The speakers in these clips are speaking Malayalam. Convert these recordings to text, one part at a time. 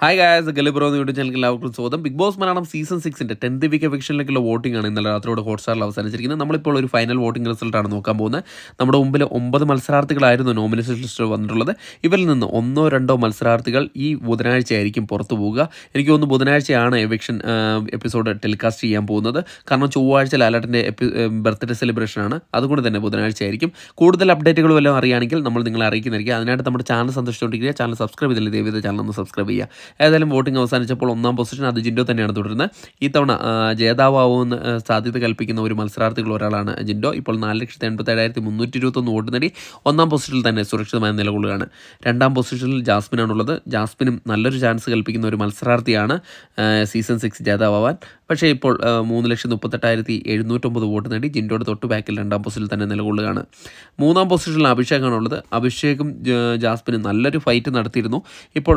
ഹായ് ഗായ്സ്, ഗലിബ്രോ എന്ന യൂട്യൂബ് ചാനലിൽ എല്ലാവർക്കും സ്വാഗതം. Big Boss Malayalam season 6 10th week എവിക്ഷനിലേക്കുള്ള വോട്ടിംഗ് ആണ് ഇന്നലെ രാത്രിയോടെ ഹോട്ട്സ്റ്റാറിൽ അവസാനിച്ചിരിക്കുന്നത്. നമ്മളിപ്പോൾ ഒരു ഫൈനൽ വോട്ടിംഗ് റിസൾട്ടാണ് നോക്കാൻ പോകുന്നത്. നമ്മുടെ മുമ്പിൽ 9 മത്സരാർത്ഥികളായിരുന്നു നോമിനേഷൻ ലിസ്റ്റിൽ വന്നിട്ടുള്ളത്. ഇവരിൽ നിന്ന് 1-2 മത്സരാർത്ഥികൾ ഈ ബുധനാഴ്ച ആയിരിക്കും പുറത്തു പോവുക. എനിക്ക് തോന്നുന്നു ബുധനാഴ്ചയാണ് എവിക്ഷൻ എപ്പിസോഡ് ടെലികാസ്റ്റ് ചെയ്യാൻ പോകുന്നത്. കാരണം ചൊവ്വാഴ്ച ലാലേട്ടൻ്റെ ബർത്ത്ഡേ സെലിബ്രേഷനാണ്. അതുകൊണ്ട് തന്നെ ബുധനാഴ്ച ആയിരിക്കും. കൂടുതൽ അപ്ഡേറ്റുകളും എല്ലാം അറിയുകയാണെങ്കിൽ നമ്മൾ നിങ്ങളെ അറിയിക്കുന്നതായിരിക്കും. അതിനായിട്ട് നമ്മുടെ ചാനൽ സന്ദർശിച്ചുകൊണ്ടിരിക്കുക. ചാനൽ സബ്സ്ക്രൈബ് ചെയ്തില്ല, ദയവേത് ചാനൽ ഒന്ന് സബ്സ്ക്രൈബ് ചെയ്യുക. ഏതായാലും വോട്ടിംഗ് അവസാനിച്ചപ്പോൾ 1ാം പൊസിഷൻ അത് ജിൻഡോ തന്നെയാണ് തുടരുന്നത്. ഇത്തവണ ജേതാവാവുമെന്ന് സാധ്യത കൽപ്പിക്കുന്ന ഒരു മത്സരാർത്ഥികൾ ഒരാളാണ് ജിൻഡോ. ഇപ്പോൾ 4,87,321 വോട്ട് നേടി 1ാം പൊസിഷനിൽ തന്നെ സുരക്ഷിതമായി നിലകൊള്ളുകയാണ്. 2ാം പൊസിഷനിൽ ജാസ്മിനാണുള്ളത്. ജാസ്മിനും നല്ലൊരു ചാൻസ് കൽപ്പിക്കുന്ന ഒരു മത്സരാർത്ഥിയാണ് സീസൺ 6 ജേതാവാൻ. പക്ഷേ ഇപ്പോൾ 3,38,709 വോട്ട് നേടി ജിൻഡോയുടെ തൊട്ട് ബാക്കിൽ 2ാം പൊസിഷനിൽ തന്നെ നിലകൊള്ളുകയാണ്. 3ാം പൊസിഷനിൽ അഭിഷേകാണുള്ളത്. അഭിഷേകും ജാസ്മിനും നല്ലൊരു ഫൈറ്റ് നടത്തിയിരുന്നു. ഇപ്പോൾ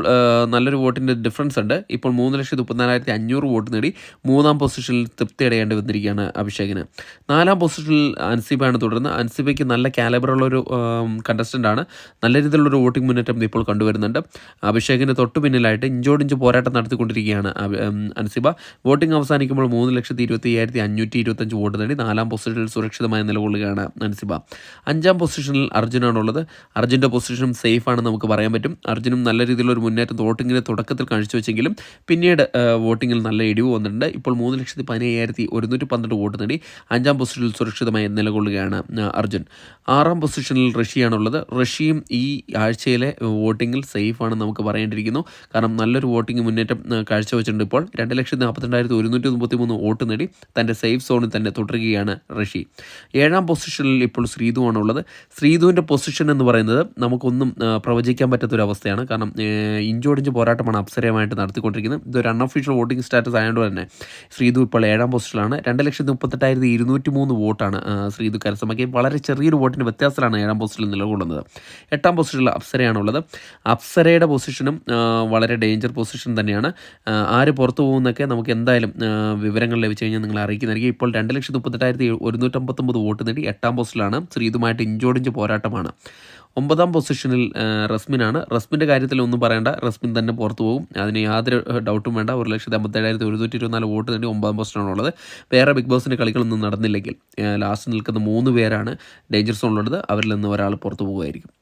നല്ലൊരു വോട്ടിൻ്റെ ഡിഫറൻസ് ഉണ്ട്. ഇപ്പോൾ 3,34,500 വോട്ട് നേടി 3ാം പൊസിഷനിൽ തൃപ്തി അടയേണ്ടി വന്നിരിക്കുകയാണ് അഭിഷേകിന്. 4ാം പൊസിഷനിൽ അൻസിബയാണ് തുടരുന്നത്. അൻസിബയ്ക്ക് നല്ല കാലിബറുള്ളൊരു കണ്ടസ്റ്റൻ്റാണ്. നല്ല രീതിയിലുള്ളൊരു വോട്ടിംഗ് മുന്നേറ്റം ഇപ്പോൾ കണ്ടുവരുന്നുണ്ട്. അഭിഷേകിന് തൊട്ട് പിന്നിലായിട്ട് ഇഞ്ചോടിഞ്ച് പോരാട്ടം നടത്തിക്കൊണ്ടിരിക്കുകയാണ് അൻസിബ. വോട്ടിംഗ് അവസാനിക്കുമ്പോൾ 3,25,525 വോട്ട് നേടി 4ാം പൊസിഷനിൽ സുരക്ഷിതമായി നിലകൊള്ളുകയാണ് അൻസിബ. 5ാം പൊസിഷനിൽ അർജുനാണുള്ളത്. അർജുൻ്റെ പൊസിഷനും സേഫാണ് നമുക്ക് പറയാൻ പറ്റും. അർജുനും നല്ല രീതിയിലൊരു മുന്നേറ്റം വോട്ടിങ്ങിന് തുടക്കത്തിൽ കാഴ്ചവെച്ചെങ്കിലും പിന്നീട് വോട്ടിങ്ങിൽ നല്ല ഇടിവ് വന്നിട്ടുണ്ട്. ഇപ്പോൾ 3,15,112 വോട്ട് നേടി 5ാം പൊസിഷനിൽ സുരക്ഷിതമായി നിലകൊള്ളുകയാണ് അർജുൻ. 6ാം പൊസിഷനിൽ റഷ്യയാണുള്ളത്. റഷ്യയും ഈ ആഴ്ചയിലെ വോട്ടിങ്ങിൽ സേഫാണ് നമുക്ക് പറയേണ്ടിയിരിക്കുന്നു. കാരണം നല്ലൊരു വോട്ടിംഗ് മുന്നേറ്റം കാഴ്ചവെച്ചിട്ടുണ്ട്. ഇപ്പോൾ 2,42,193 വോട്ട് നേടി തൻ്റെ സേഫ് സോണിൽ തന്നെ തുടരുകയാണ് റഷ്യ. 7ാം പൊസിഷനിൽ ഇപ്പോൾ ശ്രീധുവാണുള്ളത്. ശ്രീധുവിൻ്റെ പൊസിഷൻ എന്ന് പറയുന്നത് നമുക്കൊന്നും പ്രവചിക്കാൻ പറ്റാത്തൊരവസ്ഥയാണ്. കാരണം ഇഞ്ചോടിഞ്ച് പോരാട്ടമാണ് അപ്സരയുമായിട്ട് നടത്തിക്കൊണ്ടിരിക്കുന്നത്. ഇതൊരു അൺഒഫീഷ്യൽ വോട്ടിംഗ് സ്റ്റാറ്റസ് ആയതുകൊണ്ട് തന്നെ ശ്രീധു ഇപ്പോൾ 7ാം പൊസിഷനിലാണ്. 2,38,203 വോട്ടാണ് ശ്രീധു കരസ്ഥമാക്കിയത്. വളരെ ചെറിയൊരു വോട്ടിൻ്റെ വ്യത്യാസത്തിലാണ് 7ാം പൊസിഷനിൽ നിലകൊള്ളുന്നത്. 8ാം പൊസിഷനിൽ അപ്സരയാണുള്ളത്. അപ്സരയുടെ പൊസിഷനും വളരെ ഡേഞ്ചർ പൊസിഷൻ തന്നെയാണ്. ആര് പുറത്തു പോകുന്നൊക്കെ നമുക്ക് എന്തായാലും വിവരങ്ങൾ ലഭിച്ചു കഴിഞ്ഞാൽ നിങ്ങളെ അറിയിക്കുന്നതായിരിക്കും. ഇപ്പോൾ 2,38,159 വോട്ട് നേടി 8ാം പൊസിഷനിലാണ്. ശ്രീധുമായിട്ട് ഇഞ്ചോടിഞ്ച് പോരാട്ടമാണ്. 9ാം പൊസിഷനിൽ റസ്മിനാണ്. റസ്മിൻ്റെ കാര്യത്തിൽ ഒന്നും പറയേണ്ട, റസ്മിൻ തന്നെ പുറത്തു പോകും. അതിന് യാതൊരു ഡൗട്ടും വേണ്ട. 1,57,124 വോട്ട് നേടി 9ാം പൊസിഷനാണുള്ളത്. വേറെ ബിഗ് ബോസിൻ്റെ കളികളൊന്നും നടന്നില്ലെങ്കിൽ ലാസ്റ്റ് നിൽക്കുന്ന 3 പേരാണ് ഡേഞ്ചർ സോണിലുള്ളത്. അവരിൽ നിന്ന് ഒരാൾ പുറത്തു പോകുമായിരിക്കും.